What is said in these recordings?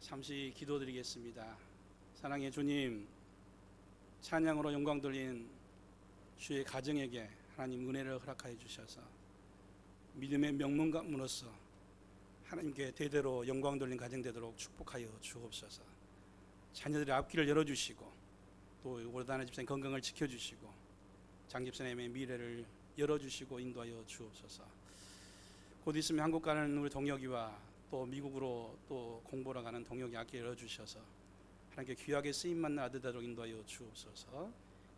잠시 기도드리겠습니다. 사랑의 주님, 찬양으로 영광 돌린 주의 가정에게 하나님 은혜를 허락하여 주셔서 믿음의 명문가문으로서 하나님께 대대로 영광 돌린 가정 되도록 축복하여 주옵소서. 자녀들의 앞길을 열어주시고 또 오르다나 집사님 건강을 지켜주시고 장 집사님의 미래를 열어주시고 인도하여 주옵소서. 곧 있으면 한국 가는 우리 동혁이와 또 미국으로 또 공부하러 가는 동혁이 앞길 열어주셔서 하나님께 귀하게 쓰임 받는 아들 되도록 인도하여 주옵소서.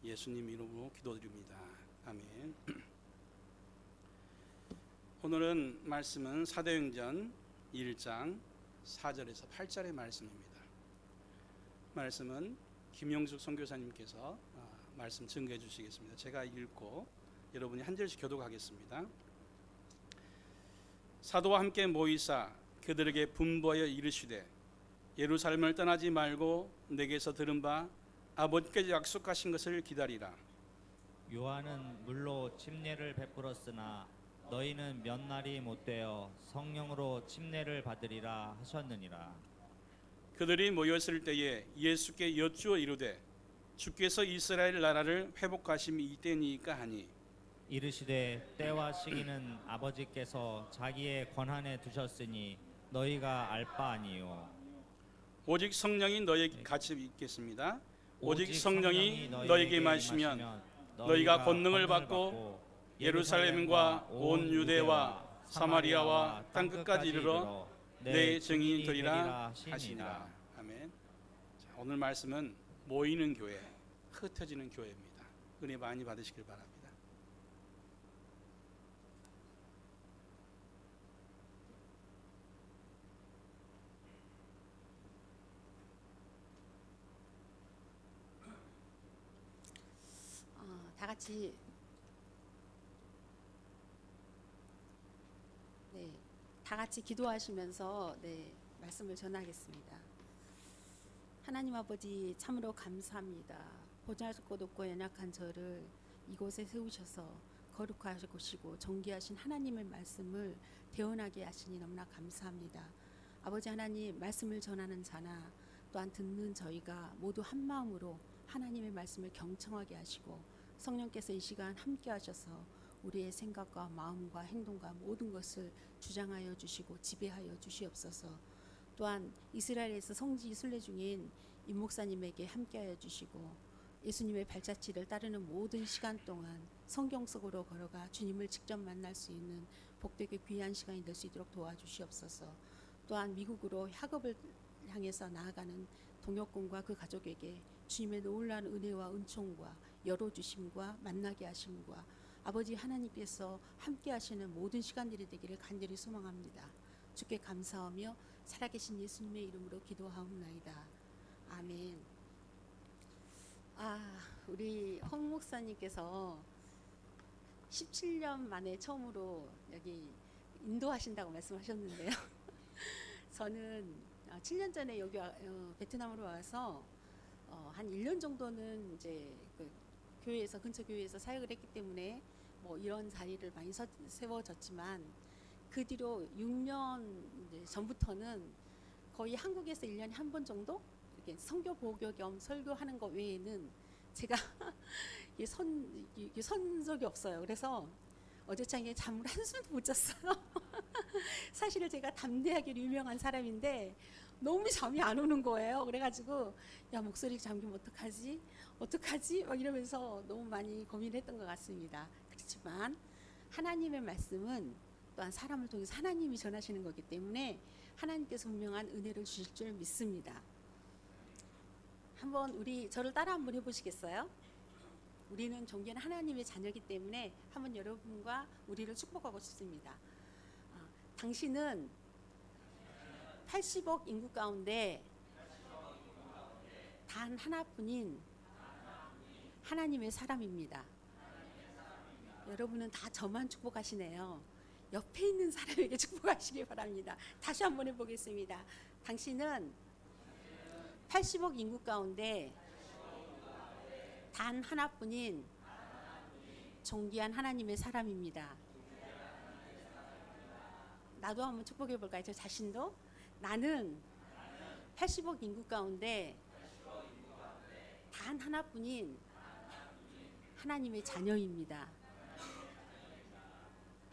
예수님 이름으로 기도드립니다. 아멘. 오늘은 말씀은 사도행전 1장 4절에서 8절의 말씀입니다. 말씀은 김영숙 선교사님께서 말씀 증거해 주시겠습니다. 제가 읽고 여러분이 한 절씩 교독하겠습니다. 사도와 함께 모이사 그들에게 분부하여 이르시되 예루살렘을 떠나지 말고 내게서 들은 바 아버지께서 약속하신 것을 기다리라. 요한은 물로 침례를 베풀었으나 너희는 몇 날이 못되어 성령으로 침례를 받으리라 하셨느니라. 그들이 모였을 때에 예수께 여쭈어 이르되 주께서 이스라엘 나라를 회복하심이 이때니까 하니 이르시되 때와 시기는 아버지께서 자기의 권한에 두셨으니 너희가 알 바 아니요. 오직 성령이 너희에게 같이 있겠습니다. 오직 성령이 너희에게 임하시면 너희가 권능을 받고 예루살렘과 온 유대와 사마리아와 땅끝까지 이르러 내 증인이 되리라 하시니라. 아멘. 자, 오늘 말씀은 모이는 교회, 흩어지는 교회입니다. 은혜 많이 받으시길 바랍니다. 다 같이 다 같이 기도하시면서 말씀을 전하겠습니다. 하나님 아버지 참으로 감사합니다. 보잘것 없고 연약한 저를 이곳에 세우셔서 거룩하시고 정기하신 하나님의 말씀을 대언하게 하시니 너무나 감사합니다. 아버지 하나님, 말씀을 전하는 자나 또한 듣는 저희가 모두 한 마음으로 하나님의 말씀을 경청하게 하시고 성령께서 이 시간 함께 하셔서 우리의 생각과 마음과 행동과 모든 것을 주장하여 주시고 지배하여 주시옵소서. 또한 이스라엘에서 성지 순례 중인 임 목사님에게 함께하여 주시고 예수님의 발자취를 따르는 모든 시간 동안 성경 속으로 걸어가 주님을 직접 만날 수 있는 복되게 귀한 시간이 될 수 있도록 도와주시옵소서. 또한 미국으로 학업을 향해서 나아가는 동역군과 그 가족에게 주님의 놀라운 은혜와 은총과 열어주심과 만나게 하심과 아버지 하나님께서 함께 하시는 모든 시간들이 되기를 간절히 소망합니다. 주께 감사하며 살아계신 예수님의 이름으로 기도하옵나이다. 아멘. 우리 홍 목사님께서 17년 만에 처음으로 여기 인도하신다고 말씀하셨는데요. 저는 7년 전에 여기 베트남으로 와서 한 1년 정도는 이제 그 교회에서 근처 교회에서 사역을 했기 때문에 뭐 이런 자리를 많이 세워졌지만 그 뒤로 6년 전부터는 거의 한국에서 1년에 한 번 정도 이렇게 선교 보교 겸 설교하는 것 외에는 제가 선 적이 없어요. 그래서 어제 저녁에 잠을 한숨도 못 잤어요. 사실은 제가 담대하게 유명한 사람인데 너무 잠이 안 오는 거예요. 그래가지고 야, 목소리 잠기면 어떡하지 막 이러면서 너무 많이 고민했던 것 같습니다. 그렇지만 하나님의 말씀은 또한 사람을 통해서 하나님이 전하시는 거기 때문에 하나님께서 분명한 은혜를 주실 줄 믿습니다. 한번 저를 따라 한번 해보시겠어요? 우리는 존귀한 하나님의 자녀이기 때문에 한번 여러분과 우리를 축복하고 싶습니다. 당신은 80억 인구 가운데 단 하나뿐인 하나님의 사람입니다. 여러분은 다 저만 축복하시네요. 옆에 있는 사람에게 축복하시기 바랍니다. 다시 한번 해보겠습니다. 당신은 80억 인구 가운데 단 하나뿐인 존귀한 하나님의 사람입니다. 나도 한번 축복해 볼까요? 저 자신도 나는 80억 인구 가운데 단 하나뿐인 하나님의 자녀입니다.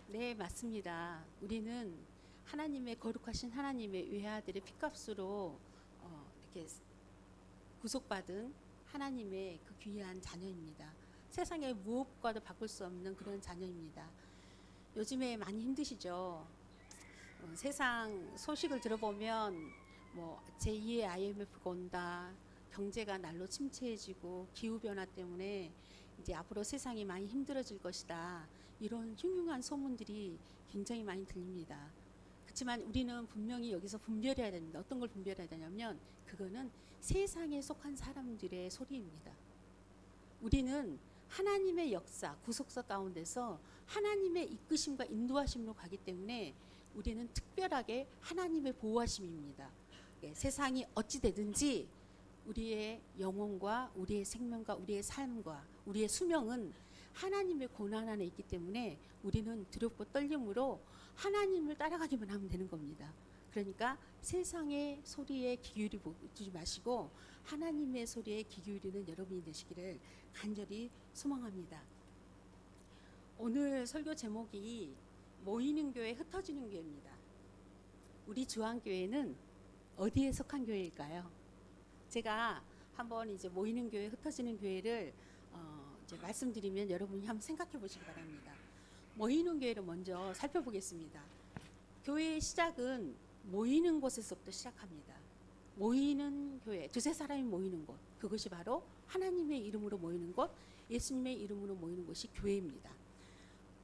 네, 맞습니다. 우리는 하나님의 거룩하신 하나님의 외아들의 피값으로 이렇게 구속받은 하나님의 그 귀한 자녀입니다. 세상의 무엇과도 바꿀 수 없는 그런 자녀입니다. 요즘에 많이 힘드시죠? 세상 소식을 들어보면 뭐 제2의 IMF가 온다, 경제가 날로 침체해지고 기후 변화 때문에 이제 앞으로 세상이 많이 힘들어질 것이다. 이런 흉흉한 소문들이 굉장히 많이 들립니다. 그렇지만 우리는 분명히 여기서 분별해야 됩니다. 어떤 걸 분별해야 되냐면 그거는 세상에 속한 사람들의 소리입니다. 우리는 하나님의 역사, 구속사 가운데서 하나님의 이끄심과 인도하심으로 가기 때문에 우리는 특별하게 하나님의 보호하심입니다. 세상이 어찌 되든지 우리의 영혼과 우리의 생명과 우리의 삶과 우리의 수명은 하나님의 고난 안에 있기 때문에 우리는 두렵고 떨림으로 하나님을 따라가기만 하면 되는 겁니다. 그러니까 세상의 소리에 귀 기울이지 마시고 하나님의 소리에 귀 기울이는 여러분이 되시기를 간절히 소망합니다. 오늘 설교 제목이 모이는 교회, 흩어지는 교회입니다. 우리 주안교회는 어디에 속한 교회일까요? 제가 한번 이제 모이는 교회, 흩어지는 교회를 이제 말씀드리면 여러분이 한번 생각해 보시기 바랍니다. 모이는 교회를 먼저 살펴보겠습니다. 교회의 시작은 모이는 곳에서부터 시작합니다. 모이는 교회, 두세 사람이 모이는 곳, 그것이 바로 하나님의 이름으로 모이는 곳, 예수님의 이름으로 모이는 곳이 교회입니다.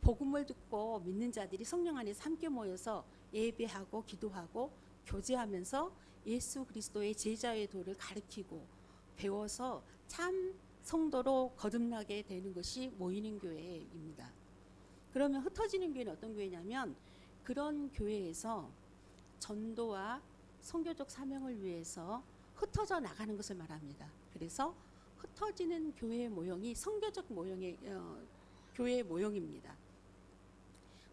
복음을 듣고 믿는 자들이 성령 안에서 함께 모여서 예배하고 기도하고 교제하면서 예수 그리스도의 제자의 도를 가르치고 배워서 참 성도로 거듭나게 되는 것이 모이는 교회입니다. 그러면 흩어지는 교회는 어떤 교회냐면 그런 교회에서 전도와 선교적 사명을 위해서 흩어져 나가는 것을 말합니다. 그래서 흩어지는 교회의 모형이 선교적 모형의 교회의 모형입니다.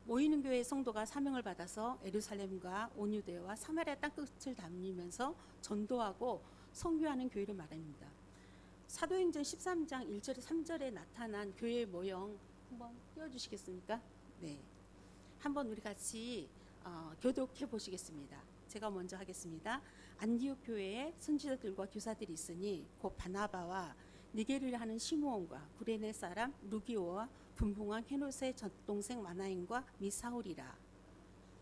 모이는 교회의 성도가 사명을 받아서 예루살렘과 온 유대와 사마리아 땅끝을 다니면서 전도하고 선교하는 교회를 말합니다. 사도행전 13장 1절에 3절에 나타난 교회의 모형 한번 띄워주시겠습니까? 네, 한번 우리 같이 교독해 보시겠습니다. 제가 먼저 하겠습니다. 안디옥 교회에 선지자들과 교사들이 있으니 곧 바나바와 니게르를 하는 시므온과 구레네 사람 루기오와 분봉한 헤롯의 젖동생 마나인과 미 사울이라.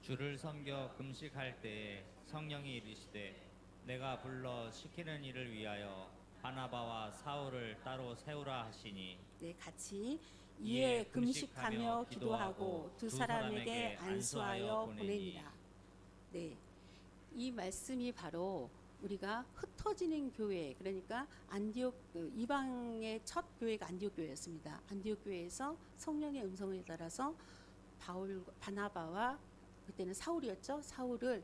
주를 섬겨 금식할 때에 성령이 이르시되 내가 불러 시키는 일을 위하여 바나바와 사울을 따로 세우라 하시니. 네, 같이 이에 금식하며 기도하고 두 사람에게 안수하여 보내니라. 네, 이 말씀이 바로 우리가 흩어지는 교회, 그러니까 안디옥 이방의 첫 교회가 안디옥 교회였습니다. 안디옥 교회에서 성령의 음성에 따라서 바나바와 그때는 사울이었죠. 사울을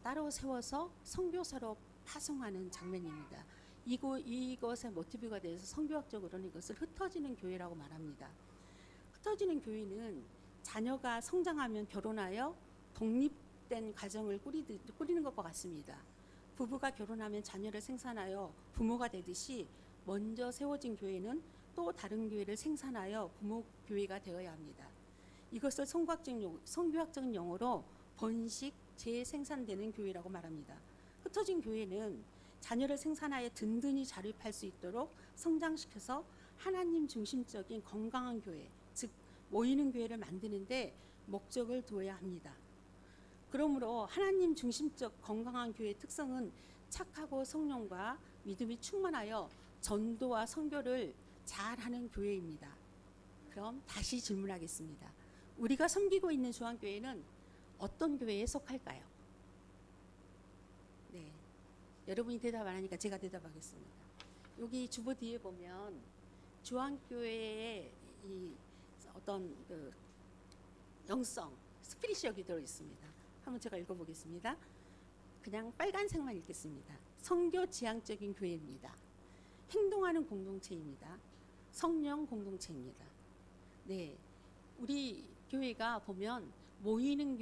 따로 세워서 선교사로 파송하는 장면입니다. 이것의 모티브가 돼서 선교학적으로는 이것을 흩어지는 교회라고 말합니다. 흩어지는 교회는 자녀가 성장하면 결혼하여 독립된 가정을 꾸리는 것과 같습니다. 부부가 결혼하면 자녀를 생산하여 부모가 되듯이 먼저 세워진 교회는 또 다른 교회를 생산하여 부모 교회가 되어야 합니다. 이것을 선교학적인 용어로 번식, 재생산되는 교회라고 말합니다. 흩어진 교회는 자녀를 생산하여 든든히 자립할 수 있도록 성장시켜서 하나님 중심적인 건강한 교회, 즉 모이는 교회를 만드는데 목적을 두어야 합니다. 그러므로 하나님 중심적 건강한 교회의 특성은 착하고 성령과 믿음이 충만하여 전도와 선교를 잘하는 교회입니다. 그럼 다시 질문하겠습니다. 우리가 섬기고 있는 주안교회는 어떤 교회에 속할까요? 네, 여러분이 대답 안 하니까 제가 대답하겠습니다. 여기 주보 뒤에 보면 주안교회의 이 어떤 그 영성, 스피릿이 여기 들어 있습니다. 한번 제가 읽어보겠습니다. 그냥 빨간색만 읽겠습니다. 선교 지향적인 교회입니다. 행동하는 공동체입니다. 성령 공동체입니다. 네, 우리 교회가 보면 모이는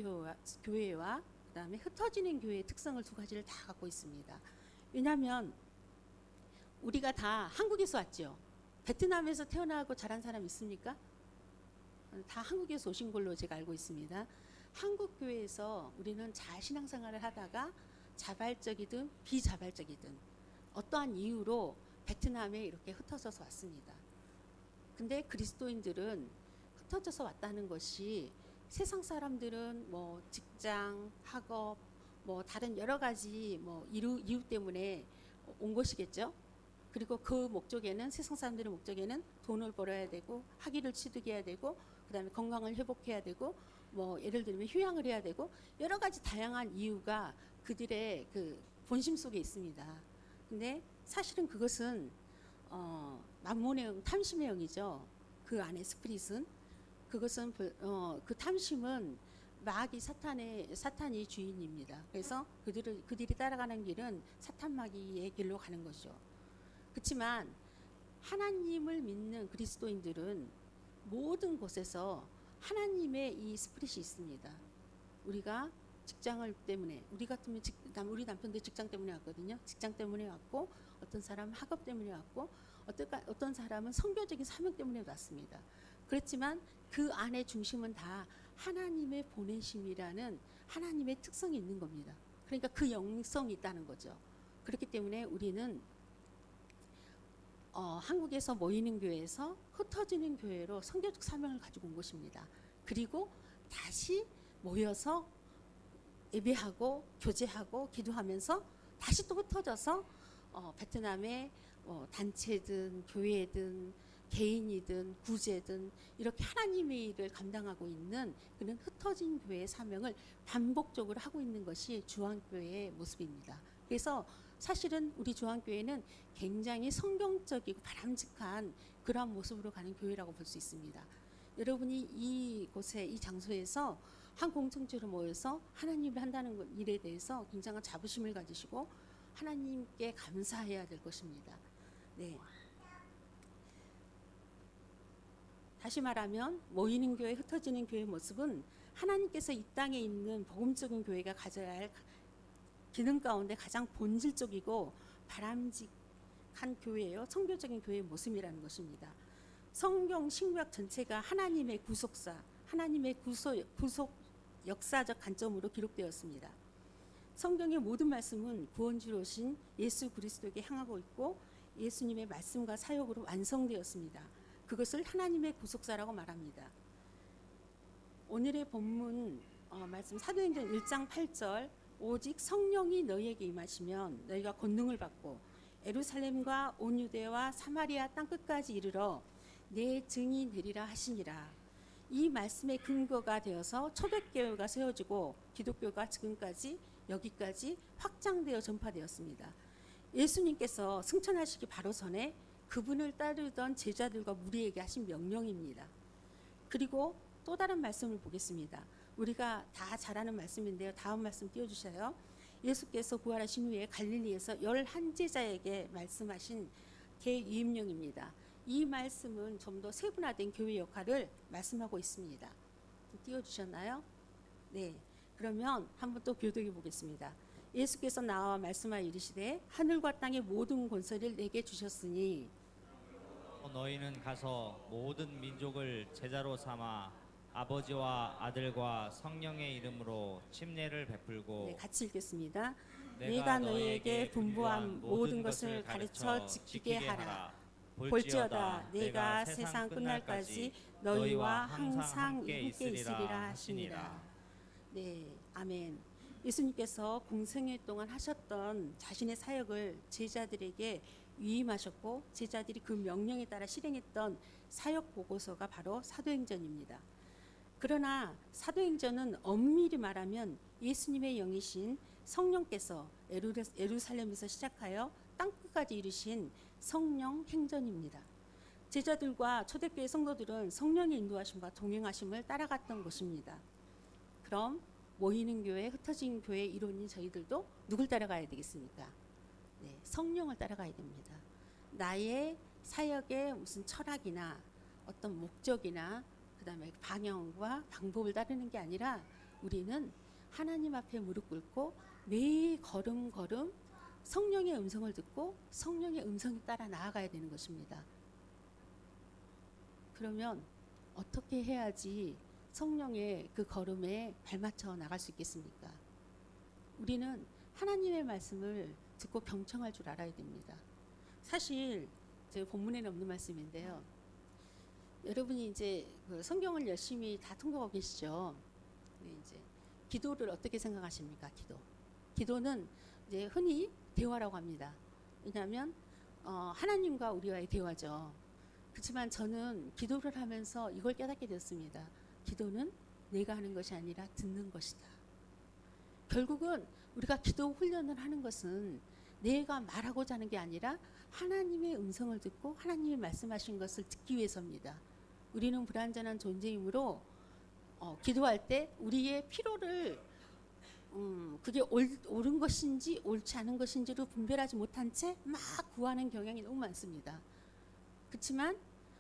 교회와 그다음에 흩어지는 교회의 특성을 두 가지를 다 갖고 있습니다. 왜냐하면 우리가 다 한국에서 왔죠. 베트남에서 태어나고 자란 사람 있습니까? 다 한국에서 오신 걸로 제가 알고 있습니다. 한국 교회에서 우리는 잘 신앙생활을 하다가 자발적이든 비자발적이든 어떠한 이유로 베트남에 이렇게 흩어져서 왔습니다. 근데 그리스도인들은 흩어져서 왔다는 것이 세상 사람들은 뭐 직장, 학업, 뭐 다른 여러 가지 뭐 이유 때문에 온 것이겠죠. 그리고 그 목적에는 세상 사람들의 목적에는 돈을 벌어야 되고 학위를 취득해야 되고 그다음에 건강을 회복해야 되고 뭐 예를 들면 휴양을 해야 되고 여러 가지 다양한 이유가 그들의 그 본심 속에 있습니다. 근데 사실은 그것은 만몬의 영, 탐심의 영이죠. 그 안에 스피릿은 그것은 그 탐심은 마귀 사탄이 주인입니다. 그래서 그들이 따라가는 길은 사탄 마귀의 길로 가는 것이죠. 그렇지만 하나님을 믿는 그리스도인들은 모든 곳에서 하나님의 이 스피릿이 있습니다. 우리가 직장을 때문에 우리 같으면 우리 남편도 직장 때문에 왔거든요. 직장 때문에 왔고 어떤 사람은 학업 때문에 왔고 어떤 사람은 선교적인 사명 때문에 왔습니다. 그렇지만 그 안에 중심은 다 하나님의 보내심이라는 하나님의 특성이 있는 겁니다. 그러니까 그 영성이 있다는 거죠. 그렇기 때문에 우리는 한국에서 모이는 교회에서 흩어지는 교회로 선교적 사명을 가지고 온 것입니다. 그리고 다시 모여서 예배하고 교제하고 기도하면서 다시 또 흩어져서 베트남의 단체든 교회든 개인이든 구제든 이렇게 하나님의 일을 감당하고 있는 그런 흩어진 교회의 사명을 반복적으로 하고 있는 것이 주한교회의 모습입니다. 그래서 사실은 우리 주한교회는 굉장히 성경적이고 바람직한 그러한 모습으로 가는 교회라고 볼 수 있습니다. 여러분이 이곳에 이 장소에서 한 공동체로 모여서 하나님을 한다는 일에 대해서 굉장한 자부심을 가지시고 하나님께 감사해야 될 것입니다. 네. 다시 말하면 모이는 교회, 흩어지는 교회의 모습은 하나님께서 이 땅에 있는 복음적인 교회가 가져야 할 기능 가운데 가장 본질적이고 바람직한 교회예요. 선교적인 교회의 모습이라는 것입니다. 성경 신구약 전체가 하나님의 구속사, 하나님의 구속 역사적 관점으로 기록되었습니다. 성경의 모든 말씀은 구원주로 오신 예수 그리스도에게 향하고 있고 예수님의 말씀과 사역으로 완성되었습니다. 그것을 하나님의 구속사라고 말합니다. 오늘의 본문 말씀 사도행전 1장 8절 오직 성령이 너희에게 임하시면 너희가 권능을 받고 예루살렘과 온 유대와 사마리아 땅끝까지 이르러 내 증이 되리라 하시니라. 이 말씀의 근거가 되어서 초대교회가 세워지고 기독교가 지금까지 여기까지 확장되어 전파되었습니다. 예수님께서 승천하시기 바로 전에 그분을 따르던 제자들과 무리에게 하신 명령입니다. 그리고 또 다른 말씀을 보겠습니다. 우리가 다 잘 아는 말씀인데요. 다음 말씀 띄워주셔요. 예수께서 부활하신 후에 갈릴리에서 11제자에게 말씀하신 계유임령입니다. 이 말씀은 좀 더 세분화된 교회 역할을 말씀하고 있습니다. 띄워주셨나요? 네. 그러면 한번 또 교독해 보겠습니다. 예수께서 나와 말씀하여 이르시되 하늘과 땅의 모든 권세를 내게 주셨으니 너희는 가서 모든 민족을 제자로 삼아 아버지와 아들과 성령의 이름으로 침례를 베풀고 네, 같이 읽겠습니다. 내가 너희에게 분부한 모든 것을 가르쳐 지키게 하라. 볼지어다 내가 세상 끝날까지 너희와 항상 함께 있으리라 하시니라. 네, 아멘. 예수님께서 공생애 동안 하셨던 자신의 사역을 제자들에게 위임하셨고 제자들이 그 명령에 따라 실행했던 사역 보고서가 바로 사도행전입니다. 그러나 사도행전은 엄밀히 말하면 예수님의 영이신 성령께서 예루살렘에서 시작하여 땅끝까지 이루신 성령 행전입니다. 제자들과 초대교회 성도들은 성령의 인도하심과 동행하심을 따라갔던 것입니다. 그럼 모이는 교회, 흩어진 교회 이론인 저희들도 누굴 따라가야 되겠습니까? 네, 성령을 따라가야 됩니다. 나의 사역의 무슨 철학이나 어떤 목적이나 그 다음에 방향과 방법을 따르는 게 아니라 우리는 하나님 앞에 무릎 꿇고 매 걸음 성령의 음성을 듣고 성령의 음성에 따라 나아가야 되는 것입니다. 그러면 어떻게 해야지 성령의 그 걸음에 발맞춰 나갈 수 있겠습니까? 우리는 하나님의 말씀을 듣고 경청할 줄 알아야 됩니다. 사실 제 본문에는 없는 말씀인데요. 여러분이 이제 그 성경을 열심히 다 통독하고 계시죠. 네, 이제 기도를 어떻게 생각하십니까? 기도는 이제 흔히 대화라고 합니다. 왜냐하면 하나님과 우리와의 대화죠. 그렇지만 저는 기도를 하면서 이걸 깨닫게 되었습니다. 기도는 내가 하는 것이 아니라 듣는 것이다. 결국은 우리가 기도 훈련을 하는 것은 내가 말하고자 하는 게 아니라 하나님의 음성을 듣고 하나님이 말씀하신 것을 듣기 위해서입니다. 우리는 불완전한 존재이므로 기도할 때 우리의 필요를 그게 옳은 것인지 옳지 않은 것인지를 분별하지 못한 채 막 구하는 경향이 너무 많습니다. 그렇지만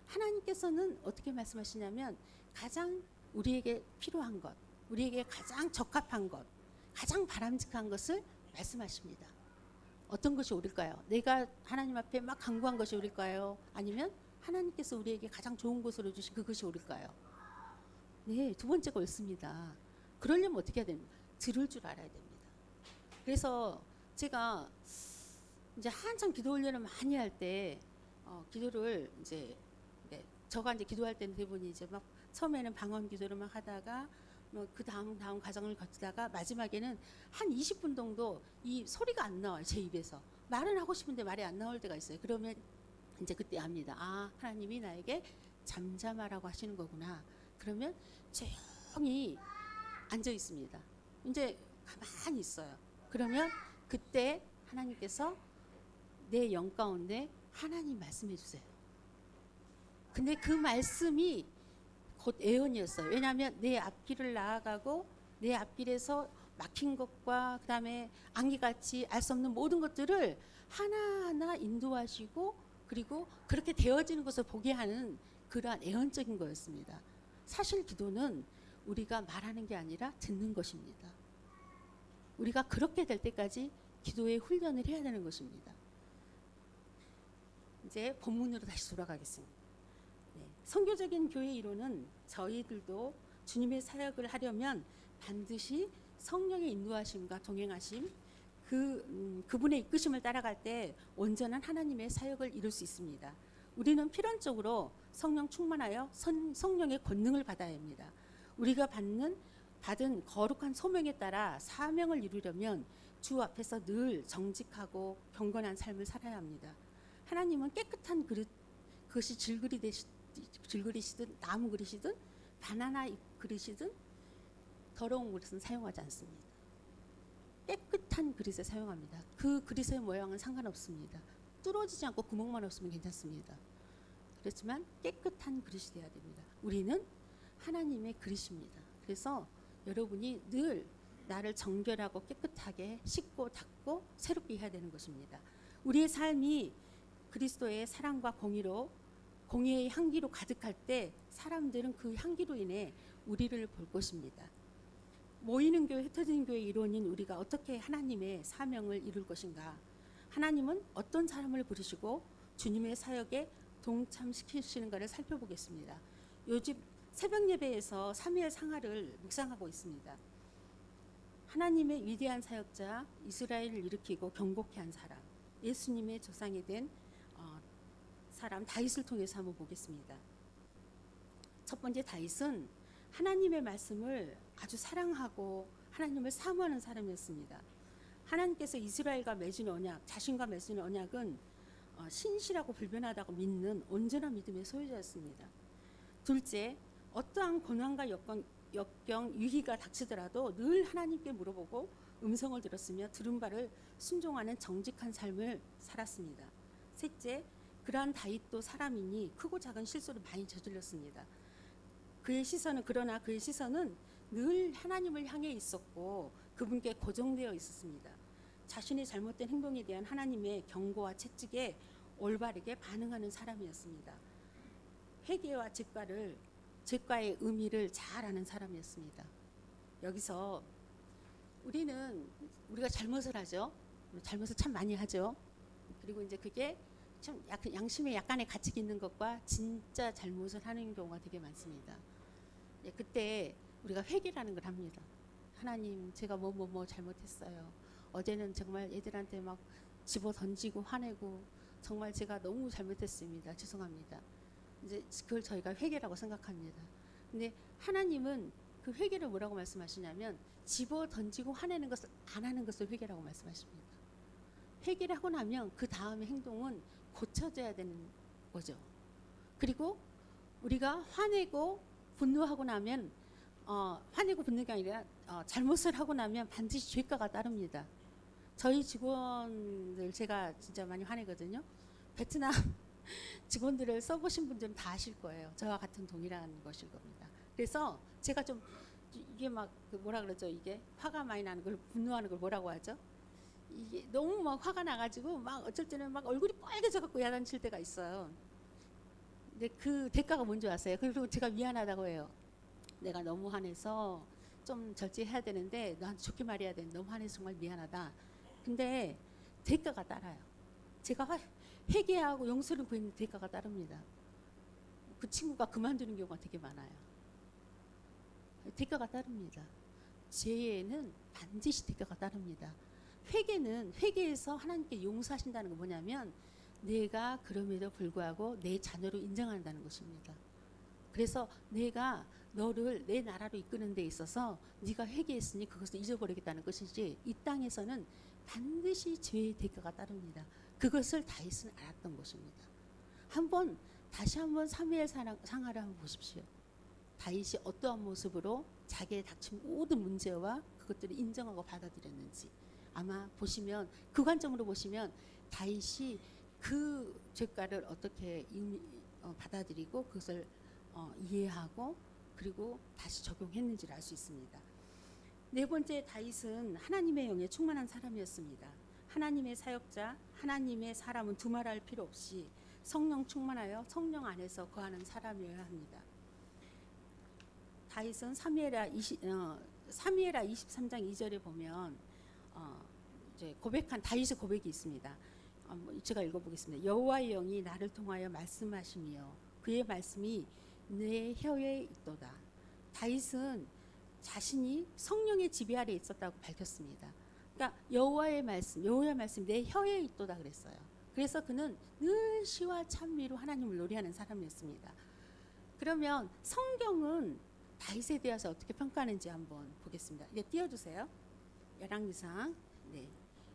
하나님께서는 어떻게 말씀하시냐면 가장 우리에게 필요한 것, 우리에게 가장 적합한 것, 가장 바람직한 것을 말씀하십니다. 어떤 것이 옳을까요? 내가 하나님 앞에 막 간구한 것이 옳을까요? 아니면 하나님께서 우리에게 가장 좋은 것으로 주신 그것이 옳을까요? 네, 두 번째가 옳습니다. 그러려면 어떻게 해야 됩니까? 들을 줄 알아야 됩니다. 그래서 제가 이제 한참 기도 훈련을 많이 할 때 기도를 이제 저가 이제 기도할 때는 대부분 이제 막 처음에는 방언 기도를 막 하다가 뭐 그 다음 과정을 거치다가 마지막에는 한 20분 정도 이 소리가 안 나와요. 제 입에서 말은 하고 싶은데 말이 안 나올 때가 있어요. 그러면 이제 그때 압니다. 아, 하나님이 나에게 잠잠하라고 하시는 거구나. 그러면 조용히 앉아 있습니다. 이제 가만히 있어요. 그러면 그때 하나님께서 내 영 가운데 하나님 말씀해 주세요. 근데 그 말씀이 곧 예언이었어요. 왜냐하면 내 앞길을 나아가고 내 앞길에서 막힌 것과 그 다음에 안개같이 알 수 없는 모든 것들을 하나하나 인도하시고 그리고 그렇게 되어지는 것을 보게 하는 그러한 예언적인 거였습니다. 사실 기도는 우리가 말하는 게 아니라 듣는 것입니다. 우리가 그렇게 될 때까지 기도의 훈련을 해야 되는 것입니다. 이제 본문으로 다시 돌아가겠습니다. 네, 선교적인 교회 이론은 저희들도 주님의 사역을 하려면 반드시 성령의 인도하심과 동행하심, 그분의 이끄심을 따라갈 때 온전한 하나님의 사역을 이룰 수 있습니다. 우리는 필연적으로 성령 충만하여 성령의 권능을 받아야 합니다. 우리가 받은 거룩한 소명에 따라 사명을 이루려면 주 앞에서 늘 정직하고 경건한 삶을 살아야 합니다. 하나님은 깨끗한 그것이 질그릇이든 나무 그릇이든 바나나 잎 그릇이든 더러운 그릇은 사용하지 않습니다. 깨끗한 그릇에 사용합니다. 그 그릇의 모양은 상관없습니다. 뚫어지지 않고 구멍만 없으면 괜찮습니다. 그렇지만 깨끗한 그릇이 되어야 됩니다. 우리는 하나님의 그릇입니다. 그래서 여러분이 늘 나를 정결하고 깨끗하게 씻고 닦고 새롭게 해야 되는 것입니다. 우리의 삶이 그리스도의 사랑과 공의의 향기로 가득할 때 사람들은 그 향기로 인해 우리를 볼 것입니다. 모이는 교회, 흩어지는 교회 이론인 우리가 어떻게 하나님의 사명을 이룰 것인가? 하나님은 어떤 사람을 부르시고 주님의 사역에 동참시키시는가를 살펴보겠습니다. 요즘 새벽 예배에서 사무엘 상하를 묵상하고 있습니다. 하나님의 위대한 사역자, 이스라엘을 일으키고 경고케 한 사람, 예수님의 조상이 된 사람 다윗을 통해서 한번 보겠습니다. 첫 번째 다윗은 하나님의 말씀을 아주 사랑하고 하나님을 사모하는 사람이었습니다. 하나님께서 이스라엘과 맺은 언약, 자신과 맺은 언약은 신실하고 불변하다고 믿는 온전한 믿음의 소유자였습니다. 둘째, 어떠한 고난과 역경, 위기가 닥치더라도 늘 하나님께 물어보고 음성을 들었으며 들은 바를 순종하는 정직한 삶을 살았습니다. 셋째, 그러한 다윗도 사람이니 크고 작은 실수를 많이 저질렀습니다. 그러나 그의 시선은 늘 하나님을 향해 있었고 그분께 고정되어 있었습니다. 자신의 잘못된 행동에 대한 하나님의 경고와 채찍에 올바르게 반응하는 사람이었습니다. 회개와 죄과의 의미를 잘 아는 사람이었습니다. 여기서 우리가 잘못을 하죠. 잘못을 참 많이 하죠. 그리고 이제 그게 참 양심에 약간의 가책이 있는 것과 진짜 잘못을 하는 경우가 되게 많습니다. 예, 그때 우리가 회개라는 걸 합니다. 하나님, 제가 뭐 잘못했어요. 어제는 정말 애들한테 막 집어 던지고 화내고 정말 제가 너무 잘못했습니다. 죄송합니다. 이제 그걸 저희가 회개라고 생각합니다. 근데 하나님은 그 회개를 뭐라고 말씀하시냐면 집어 던지고 화내는 것을 안 하는 것을 회개라고 말씀하십니다. 회개를 하고 나면 그 다음의 행동은 고쳐져야 되는 거죠. 그리고 우리가 화내고 분노하고 나면 화내고 분노가 아니라 잘못을 하고 나면 반드시 죄가가 따릅니다. 저희 직원들 제가 진짜 많이 화내거든요. 베트남 직원들을 써보신 분들은 다 아실 거예요. 저와 같은 동일한 것일 겁니다. 그래서 제가 좀 이게 막 뭐라 그러죠? 이게 화가 많이 나는 걸 분노하는 걸 뭐라고 하죠? 이게 너무 막 화가 나가지고 막 어쩔 때는 막 얼굴이 빨개져 갖고 야단칠 때가 있어요. 근데 그 대가가 뭔지 아세요? 그리고 제가 미안하다고 해요. 내가 너무 화내서 좀 절제해야 되는데 나한테 좋게 말해야 되는데 너무 화내서 정말 미안하다. 근데 대가가 따라요. 제가 회개하고 용서를 구했는데 대가가 따릅니다. 그 친구가 그만두는 경우가 되게 많아요. 대가가 따릅니다. 죄에는 반드시 대가가 따릅니다. 회개에서 하나님께 용서하신다는 건 뭐냐면 내가 그럼에도 불구하고 내 자녀로 인정한다는 것입니다. 그래서 내가 너를 내 나라로 이끄는 데 있어서 네가 회개했으니 그것을 잊어버리겠다는 것이지 이 땅에서는 반드시 죄의 대가가 따릅니다. 그것을 다윗은 알았던 것입니다. 다시 한번 사무엘 상하를 한번 보십시오. 다윗이 어떠한 모습으로 자기의 닥친 모든 문제와 그것들을 인정하고 받아들였는지 아마 보시면 그 관점으로 보시면 다윗이 그 죄가를 어떻게 받아들이고 그것을 이해하고 그리고 다시 적용했는지를 알 수 있습니다. 네 번째, 다윗은 하나님의 영에 충만한 사람이었습니다. 하나님의 사역자, 하나님의 사람은 두말할 필요 없이 성령 충만하여 성령 안에서 거하는 사람이어야 합니다. 다윗은 사무엘하 23장 2절에 보면 이제 고백한 다윗의 고백이 있습니다. 제가 읽어보겠습니다. 여호와의 영이 나를 통하여 말씀하시며 그의 말씀이 내 혀에 있도다. 다윗은 자신이 성령의 지배 아래 있었다고 밝혔습니다. 그러니까 여호와의 말씀 내 혀에 있도다 그랬어요. 그래서 그는 늘 시와 찬미로 하나님을 노래하는 사람이었습니다. 그러면 성경은 다윗에 대해서 어떻게 평가하는지 한번 보겠습니다. 이제 띄워주세요. 열왕기상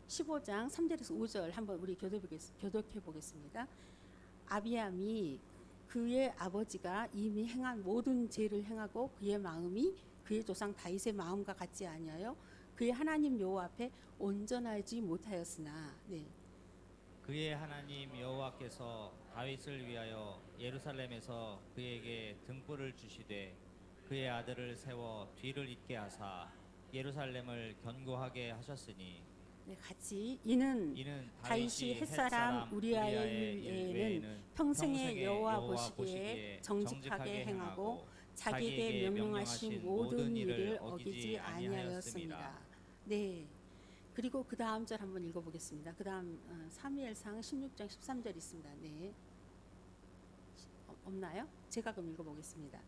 15장 3절에서 5절 한번 우리 교독해 보겠습니다. 아비암이 그의 아버지가 이미 행한 모든 죄를 행하고 그의 마음이 그의 조상 다윗의 마음과 같지 아니하여 그의 하나님 여호와 앞에 온전하지 못하였으나 그의 하나님 여호와께서 다윗을 위하여 예루살렘에서 그에게 등불을 주시되 그의 아들을 세워 뒤를 잇게 하사 예루살렘을 견고하게 하셨으니 같이 이는 다윗이 햇사람 우리아의 외에는 평생에 여호와 보시기에 정직하게 행하고 자기에게 명령하신 모든 일을 어기지 아니하였습니다. 그리고 그 다음 절 한번 읽어보겠습니다. 그 다음 사무엘상 16장 13절 있습니다. 없나요? 제가 그럼 읽어보겠습니다.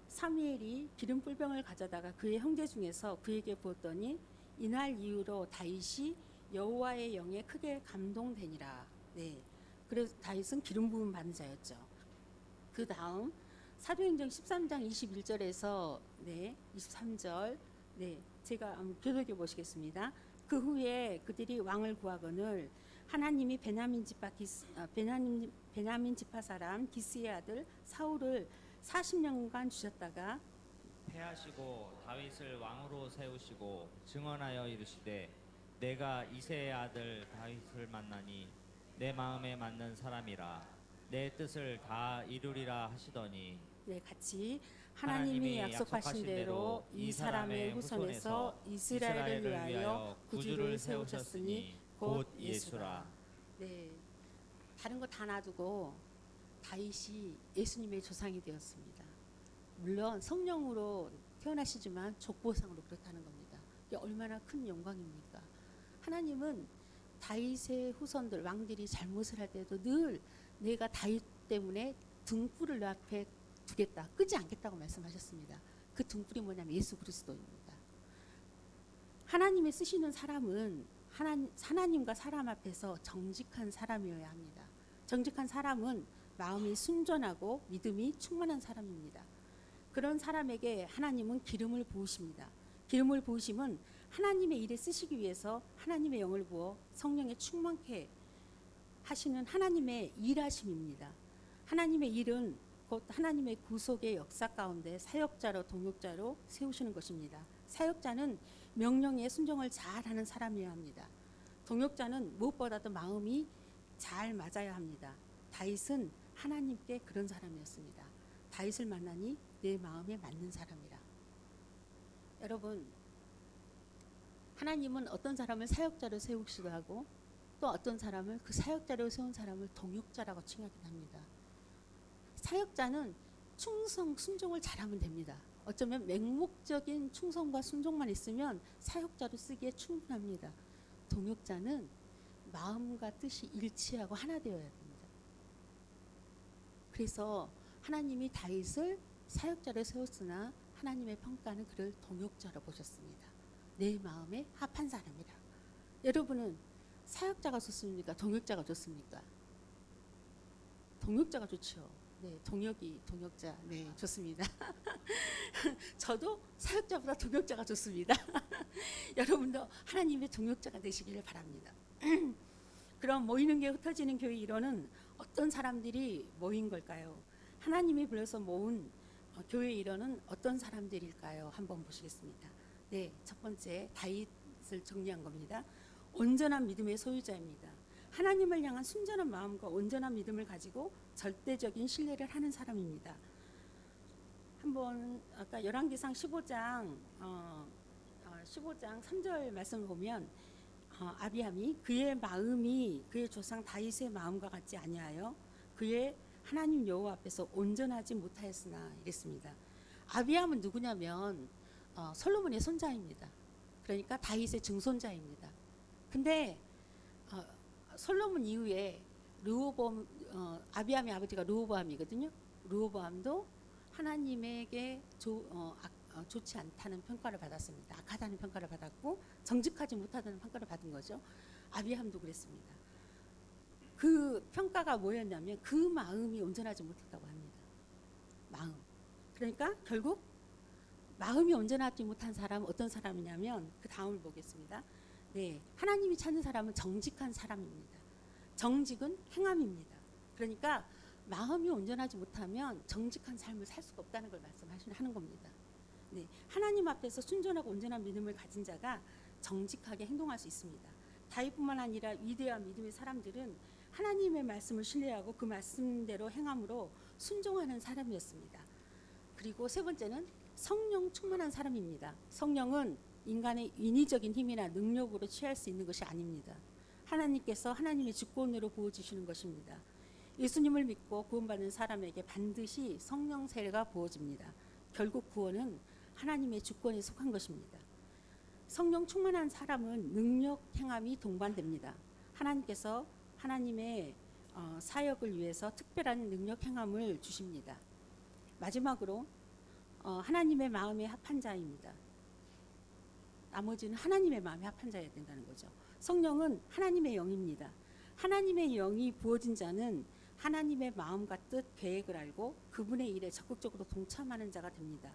사무엘이 기름 뿔병을 가져다가 그의 형제 중에서 그에게 부었더니 이날 이후로 다윗이 여호와의 영에 크게 감동되니라. 그래서 다윗은 기름 부음 받은 자였죠. 그 다음 사도행전 13장 21절에서 23절 제가 한번 교독해 보시겠습니다. 그 후에 그들이 왕을 구하거늘 하나님이 베냐민 지파 사람 기스의 아들 사울을 40년간 주셨다가 패하시고 다윗을 왕으로 세우시고 증언하여 이르시되 내가 이새의 아들 다윗을 만나니 내 마음에 맞는 사람이라 내 뜻을 다 이루리라 하시더니 같이 하나님이 약속하신 대로 이 사람의 후손에서 이스라엘을 위하여 구주를 세우셨으니 곧 예수라. 다른 거 다 놔두고 다윗이 예수님의 조상이 되었습니다. 물론 성령으로 태어나시지만 족보상으로 그렇다는 겁니다. 하나님께 얼마나 큰 영광입니까? 하나님은 다윗의 후손들 왕들이 잘못을 할 때도 늘 내가 다윗 때문에 등불을 내 앞에 두겠다, 끄지 않겠다고 말씀하셨습니다. 그 등불이 뭐냐면 예수 그리스도입니다. 하나님의 쓰시는 사람은 하나님과 사람 앞에서 정직한 사람이어야 합니다. 정직한 사람은 마음이 순전하고 믿음이 충만한 사람입니다. 그런 사람에게 하나님은 기름을 부으십니다. 기름을 부으심은 하나님의 일에 쓰시기 위해서 하나님의 영을 부어 성령에 충만케 하시는 하나님의 일하심입니다. 하나님의 일은 곧 하나님의 구속의 역사 가운데 사역자로 동역자로 세우시는 것입니다. 사역자는 명령에 순종을 잘하는 사람이어야 합니다. 동역자는 무엇보다도 마음이 잘 맞아야 합니다. 다윗은 하나님께 그런 사람이었습니다. 다윗을 만나니 내 마음에 맞는 사람이라. 여러분, 하나님은 어떤 사람을 사역자로 세우기도 하고 또 어떤 사람을 그 사역자로 세운 사람을 동역자라고 칭하기도 합니다. 사역자는 충성, 순종을 잘하면 됩니다. 어쩌면 맹목적인 충성과 순종만 있으면 사역자로 쓰기에 충분합니다. 동역자는 마음과 뜻이 일치하고 하나 되어야 됩니다. 그래서 하나님이 다윗을 사역자로 세웠으나 하나님의 평가는 그를 동역자로 보셨습니다. 내 마음에 합한 사람이라. 여러분은 사역자가 좋습니까? 동역자가 좋습니까? 동역자가 좋죠. 네, 동역자, 네, 좋습니다. 저도 사역자보다 동역자가 좋습니다. 여러분도 하나님의 동역자가 되시기를 바랍니다. 그럼 모이는 게 흩어지는 교회 일원은 어떤 사람들이 모인 걸까요? 하나님이 불러서 모은 교회 일원은 어떤 사람들일까요? 한번 보시겠습니다. 네, 첫 번째 다윗을 정리한 겁니다. 온전한 믿음의 소유자입니다. 하나님을 향한 순전한 마음과 온전한 믿음을 가지고 절대적인 신뢰를 하는 사람입니다. 한번 아까 열왕기상 15장 3절 말씀을 보면 아비함이 그의 마음이 그의 조상 다윗의 마음과 같지 아니하여 그의 하나님 여호와 앞에서 온전하지 못하였으나 이랬습니다. 아비함은 누구냐면 솔로몬의 손자입니다. 그러니까 다윗의 증손자입니다. 근데 솔로몬 이후에 르호보암, 아비함의 아버지가 르호보암이거든요. 르호보암도 하나님에게 좋지 않다는 평가를 받았습니다. 악하다는 평가를 받았고 정직하지 못하다는 평가를 받은 거죠. 아비함도 그랬습니다. 그 평가가 뭐였냐면 그 마음이 온전하지 못했다고 합니다. 마음. 그러니까 결국 마음이 온전하지 못한 사람은 어떤 사람이냐면 그 다음을 보겠습니다. 네, 하나님이 찾는 사람은 정직한 사람입니다. 정직은 행함입니다. 그러니까 마음이 온전하지 못하면 정직한 삶을 살 수가 없다는 걸 말씀하시는 겁니다. 네, 하나님 앞에서 순전하고 온전한 믿음을 가진 자가 정직하게 행동할 수 있습니다. 다윗뿐만 아니라 위대한 믿음의 사람들은 하나님의 말씀을 신뢰하고 그 말씀대로 행함으로 순종하는 사람이었습니다. 그리고 세 번째는 성령 충만한 사람입니다. 성령은 인간의 인위적인 힘이나 능력으로 취할 수 있는 것이 아닙니다. 하나님께서 하나님의 주권으로 부어주시는 것입니다. 예수님을 믿고 구원받는 사람에게 반드시 성령 세례가 부어집니다. 결국 구원은 하나님의 주권에 속한 것입니다. 성령 충만한 사람은 능력 행함이 동반됩니다. 하나님께서 하나님의 사역을 위해서 특별한 능력 행함을 주십니다. 마지막으로 하나님의 마음에 합한 자입니다. 나머지는 하나님의 마음에 합한 자여야 된다는 거죠. 성령은 하나님의 영입니다. 하나님의 영이 부어진 자는 하나님의 마음과 뜻, 계획을 알고 그분의 일에 적극적으로 동참하는 자가 됩니다.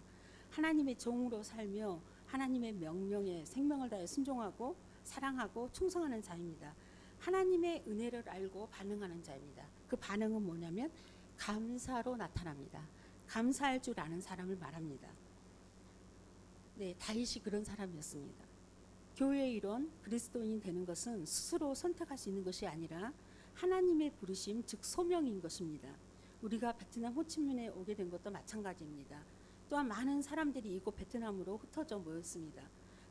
하나님의 종으로 살며 하나님의 명령에 생명을 다해 순종하고 사랑하고 충성하는 자입니다. 하나님의 은혜를 알고 반응하는 자입니다. 그 반응은 뭐냐면 감사로 나타납니다. 감사할 줄 아는 사람을 말합니다. 네, 다윗이 그런 사람이었습니다. 교회의 일원, 그리스도인이 되는 것은 스스로 선택할 수 있는 것이 아니라 하나님의 부르심, 즉 소명인 것입니다. 우리가 베트남 호치민에 오게 된 것도 마찬가지입니다. 또한 많은 사람들이 이곳 베트남으로 흩어져 모였습니다.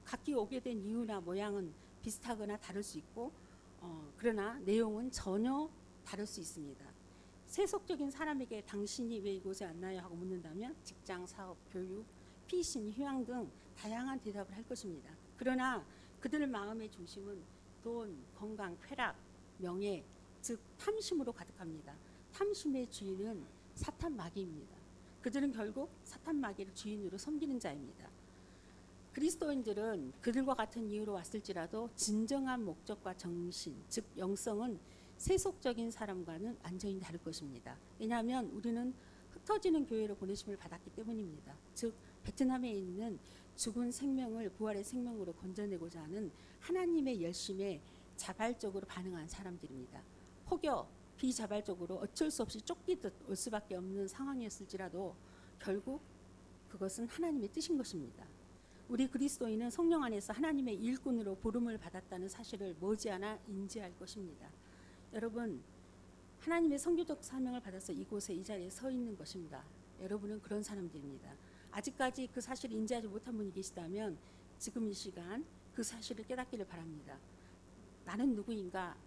각기 오게 된 이유나 모양은 비슷하거나 다를 수 있고 그러나 내용은 전혀 다를 수 있습니다. 세속적인 사람에게 당신이 왜 이곳에 왔나요? 하고 묻는다면 직장, 사업, 교육, 피신, 휴양 등 다양한 대답을 할 것입니다. 그러나 그들 마음의 중심은 돈, 건강, 쾌락, 명예, 즉 탐심으로 가득합니다. 탐심의 주인은 사탄 마귀입니다. 그들은 결국 사탄 마귀를 주인으로 섬기는 자입니다. 그리스도인들은 그들과 같은 이유로 왔을지라도 진정한 목적과 정신, 즉 영성은 세속적인 사람과는 완전히 다를 것입니다. 왜냐하면 우리는 흩어지는 교회로 보내심을 받았기 때문입니다. 즉 베트남에 있는 죽은 생명을 부활의 생명으로 건져내고자 하는 하나님의 열심에 자발적으로 반응한 사람들입니다. 혹여 비자발적으로 어쩔 수 없이 쫓기듯 올 수밖에 없는 상황이었을지라도 결국 그것은 하나님의 뜻인 것입니다. 우리 그리스도인은 성령 안에서 하나님의 일꾼으로 부름을 받았다는 사실을 머지않아 인지할 것입니다. 여러분, 하나님의 선교적 사명을 받아서 이곳에 이 자리에 서 있는 것입니다. 여러분은 그런 사람들입니다. 아직까지 그 사실을 인지하지 못한 분이 계시다면 지금 이 시간 그 사실을 깨닫기를 바랍니다. 나는 누구인가?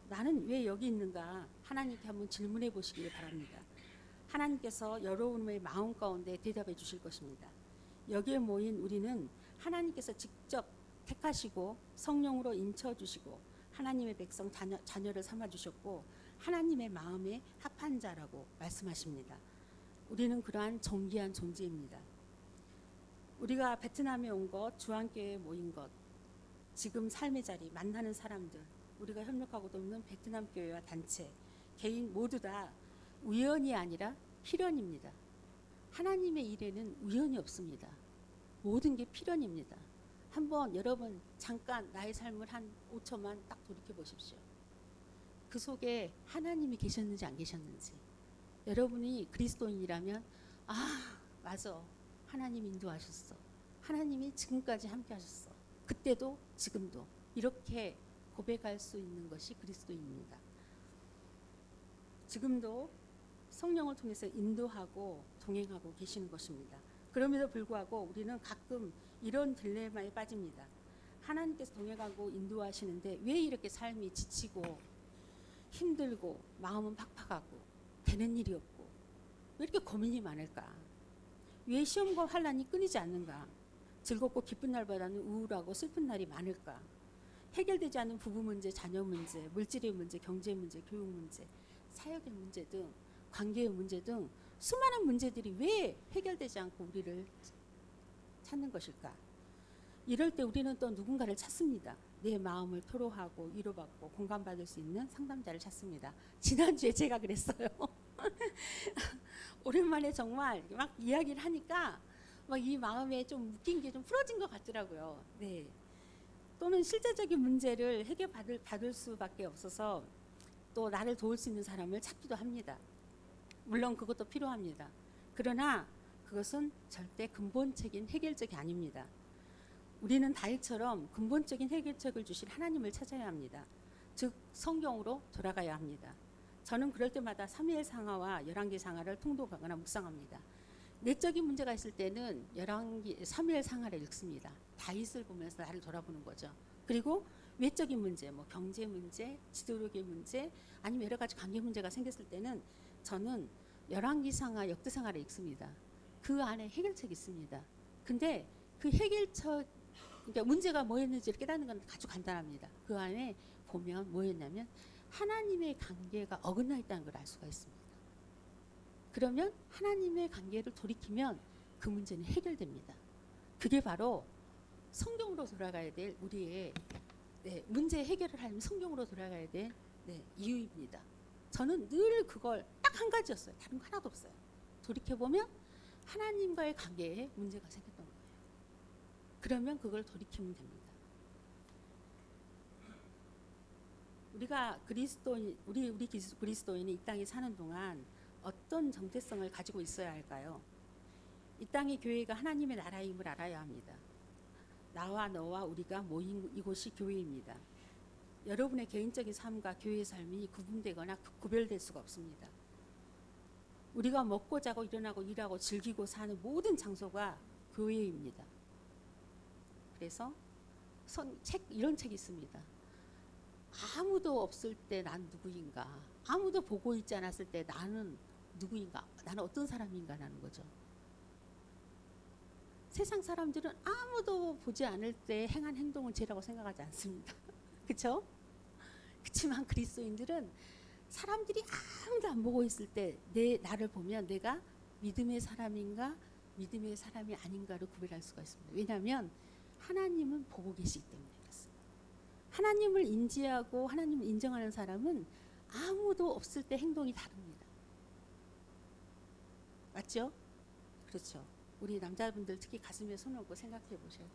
나는 왜 여기 있는가? 하나님께 한번 질문해 보시기를 바랍니다. 하나님께서 여러분의 마음 가운데 대답해 주실 것입니다. 여기에 모인 우리는 하나님께서 직접 택하시고 성령으로 인쳐주시고 하나님의 백성 자녀를 삼아주셨고 하나님의 마음에 합한 자라고 말씀하십니다. 우리는 그러한 존귀한 존재입니다. 우리가 베트남에 온 것, 주안교회에 모인 것, 지금 삶의 자리, 만나는 사람들, 우리가 협력하고 돕는 베트남 교회와 단체, 개인 모두 다 우연이 아니라 필연입니다. 하나님의 일에는 우연이 없습니다. 모든 게 필연입니다. 한번 여러분 잠깐 나의 삶을 한 5초만 딱 돌이켜 보십시오. 그 속에 하나님이 계셨는지 안 계셨는지. 여러분이 그리스도인이라면 맞아. 하나님이 인도하셨어. 하나님이 지금까지 함께 하셨어. 그때도 지금도 이렇게 고백할 수 있는 것이 그리스도인입니다. 지금도 성령을 통해서 인도하고 동행하고 계시는 것입니다. 그럼에도 불구하고 우리는 가끔 이런 딜레마에 빠집니다. 하나님께서 동행하고 인도하시는데 왜 이렇게 삶이 지치고 힘들고 마음은 팍팍하고 되는 일이 없고 왜 이렇게 고민이 많을까? 왜 시험과 환난이 끊이지 않는가? 즐겁고 기쁜 날보다는 우울하고 슬픈 날이 많을까? 해결되지 않은 부부 문제, 자녀 문제, 물질의 문제, 경제 문제, 교육 문제, 사역의 문제 등 관계의 문제 등 수많은 문제들이 왜 해결되지 않고 우리를 찾는 것일까? 이럴 때 우리는 또 누군가를 찾습니다. 내 마음을 토로하고 위로받고 공감받을 수 있는 상담자를 찾습니다. 지난주에 제가 그랬어요. 오랜만에 정말 막 이야기를 하니까 막 이 마음에 좀 묶인 게 좀 풀어진 것 같더라고요. 네. 또는 실제적인 문제를 해결받을 수밖에 없어서 또 나를 도울 수 있는 사람을 찾기도 합니다. 물론 그것도 필요합니다. 그러나 그것은 절대 근본적인 해결책이 아닙니다. 우리는 다윗처럼 근본적인 해결책을 주실 하나님을 찾아야 합니다. 즉 성경으로 돌아가야 합니다. 저는 그럴 때마다 사무엘상하와 열왕기상하를 통독하거나 묵상합니다. 내적인 문제가 있을 때는 사무엘상하를 읽습니다. 다윗을 보면서 나를 돌아보는 거죠. 그리고 외적인 문제, 뭐 경제 문제, 지도력의 문제, 아니면 여러 가지 관계 문제가 생겼을 때는 저는 열왕기상하, 역대상하를 읽습니다. 그 안에 해결책이 있습니다. 근데 그 해결책, 그러니까 문제가 뭐였는지를 깨닫는 건 아주 간단합니다. 그 안에 보면 뭐였냐면 하나님의 관계가 어긋나 있다는 걸 알 수가 있습니다. 그러면 하나님의 관계를 돌이키면 그 문제는 해결됩니다. 그게 바로 성경으로 돌아가야 될 우리의 문제 해결을 하려면 성경으로 돌아가야 될 이유입니다. 저는 늘 그걸 딱 한 가지였어요. 다른 거 하나도 없어요. 돌이켜보면 하나님과의 관계에 문제가 생겼던 거예요. 그러면 그걸 돌이키면 됩니다. 우리가 우리 그리스도인이 이 땅에 사는 동안 어떤 정체성을 가지고 있어야 할까요? 이 땅의 교회가 하나님의 나라임을 알아야 합니다. 나와 너와 우리가 모인 이곳이 교회입니다. 여러분의 개인적인 삶과 교회의 삶이 구분되거나 구별될 수가 없습니다. 우리가 먹고 자고 일어나고 일하고 즐기고 사는 모든 장소가 교회입니다. 그래서 이런 책이 있습니다. 아무도 없을 때 난 누구인가? 아무도 보고 있지 않았을 때 나는 누구인가? 나는 어떤 사람인가? 라는 거죠. 세상 사람들은 아무도 보지 않을 때 행한 행동은 죄라고 생각하지 않습니다. 그렇죠? 그렇지만 그리스도인들은 사람들이 아무도 안 보고 있을 때 나를 보면 내가 믿음의 사람인가 믿음의 사람이 아닌가를 구별할 수가 있습니다. 왜냐하면 하나님은 보고 계시기 때문에 그렇습니다. 하나님을 인지하고 하나님을 인정하는 사람은 아무도 없을 때 행동이 다릅니다. 맞죠? 그렇죠. 우리 남자분들 특히 가슴에 손 얹고 생각해 보셔야 돼요.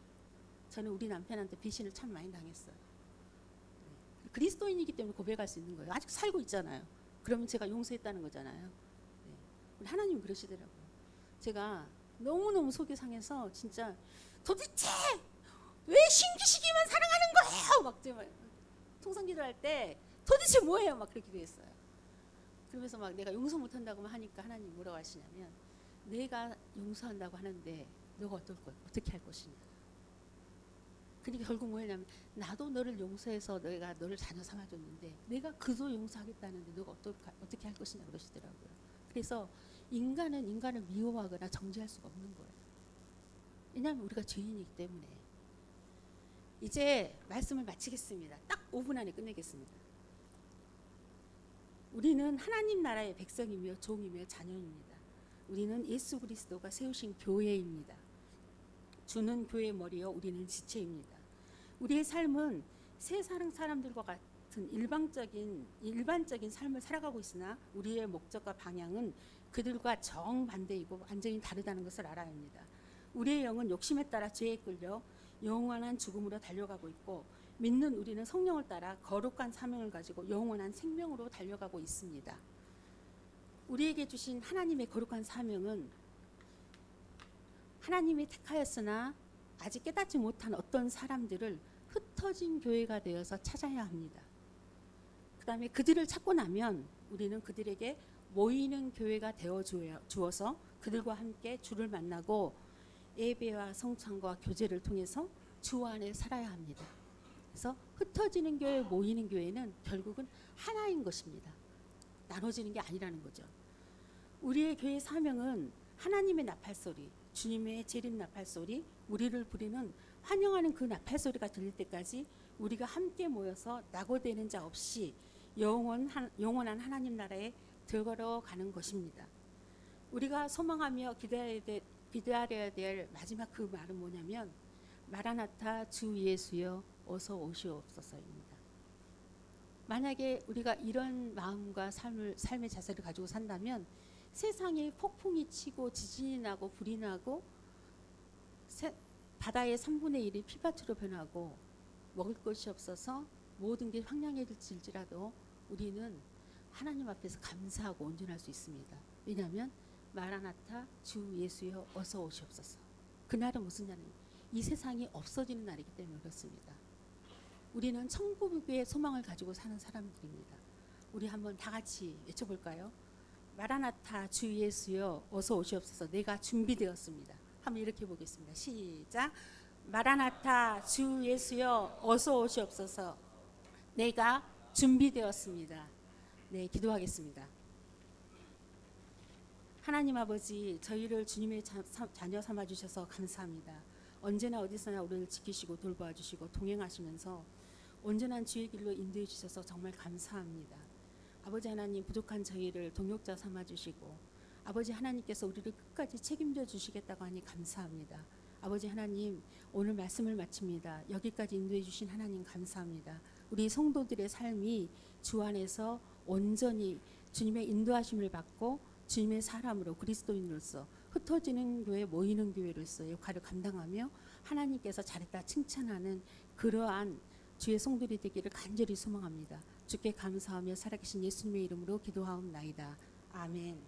저는 우리 남편한테 배신을 참 많이 당했어요. 네. 그리스도인이기 때문에 고백할 수 있는 거예요. 아직 살고 있잖아요. 그러면 제가 용서했다는 거잖아요. 네. 우리 하나님 그러시더라고요. 제가 너무너무 속이 상해서 진짜 도대체 왜 신기시기만 사랑하는 거예요? 막 제가 통성기도 할 때 도대체 뭐예요? 막 그렇게 됐어요. 그러면서 막 내가 용서 못한다고 하니까 하나님 뭐라고 하시냐면 내가 용서한다고 하는데 너가 어떻게 할 것이냐. 그러니까 결국 뭐냐면 나도 너를 용서해서 내가 너를 자녀 삼아줬는데 내가 그도 용서하겠다는데 너가 어떻게 할 것이냐 그러시더라고요. 그래서 인간은 인간을 미워하거나 정죄할 수가 없는 거예요. 왜냐하면 우리가 죄인이기 때문에. 이제 말씀을 마치겠습니다. 딱 5분 안에 끝내겠습니다. 우리는 하나님 나라의 백성이며 종이며 자녀입니다. 우리는 예수 그리스도가 세우신 교회입니다. 주는 교회의 머리요 우리는 지체입니다. 우리의 삶은 세상 사람들과 같은 일반적인 삶을 살아가고 있으나 우리의 목적과 방향은 그들과 정반대이고 완전히 다르다는 것을 알아야 합니다. 우리의 영은 욕심에 따라 죄에 끌려 영원한 죽음으로 달려가고 있고 믿는 우리는 성령을 따라 거룩한 사명을 가지고 영원한 생명으로 달려가고 있습니다. 우리에게 주신 하나님의 거룩한 사명은 하나님이 택하였으나 아직 깨닫지 못한 어떤 사람들을 흩어진 교회가 되어서 찾아야 합니다. 그 다음에 그들을 찾고 나면 우리는 그들에게 모이는 교회가 되어 주어서 그들과 함께 주를 만나고 예배와 성찬과 교제를 통해서 주 안에 살아야 합니다. 그래서 흩어지는 교회, 모이는 교회는 결국은 하나인 것입니다. 나눠지는 게 아니라는 거죠. 우리의 교회 사명은 하나님의 나팔소리, 주님의 재림 나팔소리, 우리를 부리는 환영하는 그 나팔소리가 들릴 때까지 우리가 함께 모여서 낙오되는 자 없이 영원한 하나님 나라에 들어가는 것입니다. 우리가 소망하며 기다려야 될 마지막 그 말은 뭐냐면 마라나타 주 예수여 어서 오시옵소서입니다. 만약에 우리가 이런 마음과 삶의 자세를 가지고 산다면 세상에 폭풍이 치고 지진이 나고 불이 나고 바다의 3분의 1이 피밭으로 변하고 먹을 것이 없어서 모든 게 황량해질지라도 우리는 하나님 앞에서 감사하고 온전할 수 있습니다. 왜냐하면 마라나타 주 예수여 어서 오시옵소서. 그날은 무슨 날입니까? 이 세상이 없어지는 날이기 때문에 그렇습니다. 우리는 천국의 소망을 가지고 사는 사람들입니다. 우리 한번 다 같이 외쳐볼까요? 마라나타 주 예수여 어서 오시옵소서. 내가 준비되었습니다. 한번 이렇게 보겠습니다. 시작. 마라나타 주 예수여 어서 오시옵소서. 내가 준비되었습니다. 네, 기도하겠습니다. 하나님 아버지, 저희를 주님의 자녀 삼아 주셔서 감사합니다. 언제나 어디서나 우리를 지키시고 돌보아 주시고 동행하시면서 온전한 주의 길로 인도해 주셔서 정말 감사합니다. 아버지 하나님, 부족한 저희를 동역자 삼아 주시고 아버지 하나님께서 우리를 끝까지 책임져 주시겠다고 하니 감사합니다. 아버지 하나님, 오늘 말씀을 마칩니다. 여기까지 인도해 주신 하나님 감사합니다. 우리 성도들의 삶이 주 안에서 온전히 주님의 인도하심을 받고 주님의 사람으로 그리스도인으로서 흩어지는 교회, 모이는 교회로서 역할을 감당하며 하나님께서 잘했다 칭찬하는 그러한 주의 성도들이 되기를 간절히 소망합니다. 주께 감사하며 살아계신 예수님의 이름으로 기도하옵나이다. 아멘.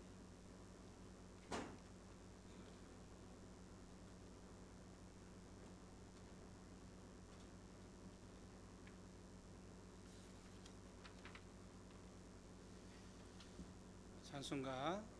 찬송가